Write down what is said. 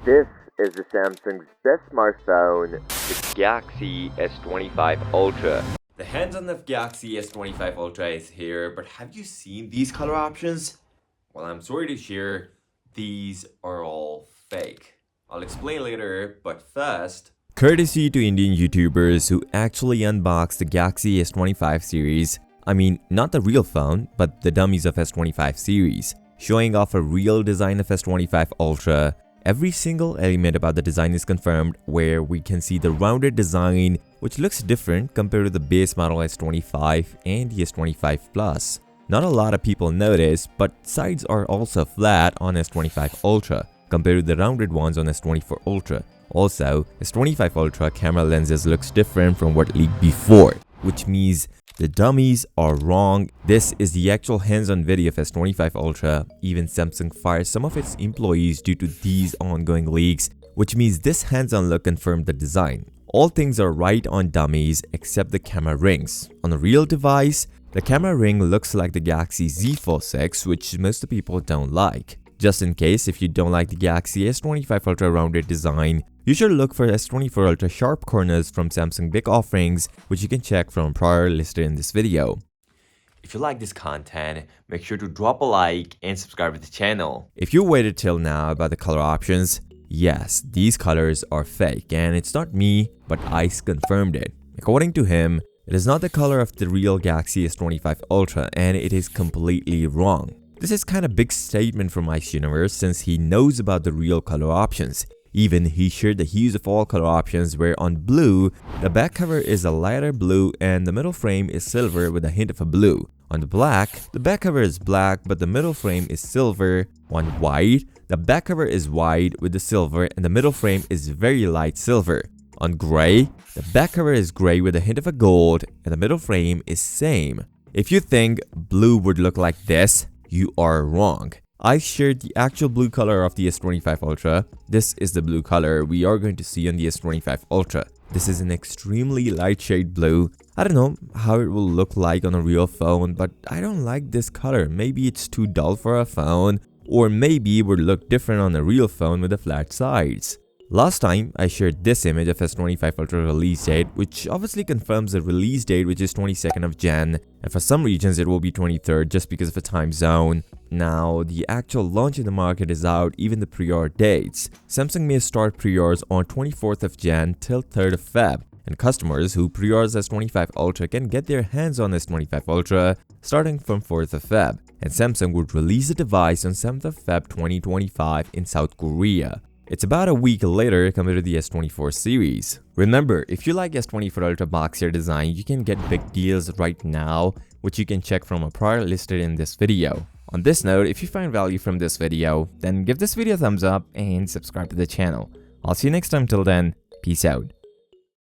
This is the Samsung's best smartphone, the Galaxy S25 Ultra. The hands-on of Galaxy S25 Ultra is here, but have you seen these color options? Well, I'm sorry to share, these are all fake. I'll explain later, but first, courtesy to Indian YouTubers who actually unboxed the Galaxy S25 series. I mean, not the real phone, but the dummies of S25 series, showing off a real design of S25 Ultra. Every single element about the design is confirmed, where we can see the rounded design, which looks different compared to the base model S25 and the S25 Plus. Not a lot of people notice, but sides are also flat on S25 Ultra compared to the rounded ones on S24 Ultra. Also, S25 Ultra camera lenses looks different from what leaked before, which means the dummies are wrong. This is the actual hands-on video of S25 Ultra. Even Samsung fired some of its employees due to these ongoing leaks, which means this hands-on look confirmed the design. All things are right on dummies except the camera rings. On a real device, the camera ring looks like the Galaxy Z Fold 6, which most people don't like. Just in case if you don't like the Galaxy S25 Ultra rounded design, you should look for S24 Ultra sharp corners from Samsung Big Offerings, which you can check from prior listed in this video. If you like this content, make sure to drop a like and subscribe to the channel. If you waited till now about the color options, yes, these colors are fake, and it's not me, but ICE confirmed it. According to him, it is not the color of the real Galaxy S25 Ultra, and it is completely wrong. This is kind of big statement from ICE Universe since he knows about the real color options. Even he shared the hues of all color options, where on blue, the back cover is a lighter blue and the middle frame is silver with a hint of a blue. On the black, the back cover is black but the middle frame is silver. On white, the back cover is white with the silver and the middle frame is very light silver. On gray, the back cover is gray with a hint of a gold and the middle frame is same. If you think blue would look like this, you are wrong. I shared the actual blue color of the S25 Ultra. This is the blue color we are going to see on the S25 Ultra. This is an extremely light shade blue. I don't know how it will look like on a real phone, but I don't like this color. Maybe it's too dull for a phone, or maybe it would look different on a real phone with the flat sides. Last time, I shared this image of S25 Ultra release date, which obviously confirms the release date, which is 22nd of Jan, and for some regions it will be 23rd just because of a time zone. Now, the actual launch in the market is out, even the pre-order dates. Samsung may start pre-orders on 24th of Jan till 3rd of Feb, and customers who pre-orders S25 Ultra can get their hands on S25 Ultra starting from 4th of Feb, and Samsung would release the device on 7th of Feb 2025 in South Korea. It's about a week later compared to the S24 series. Remember, if you like S24 Ultra boxier design, you can get big deals right now, which you can check from a prior listed in this video. On this note, if you find value from this video, then give this video a thumbs up and subscribe to the channel. I'll see you next time. Till then, peace out.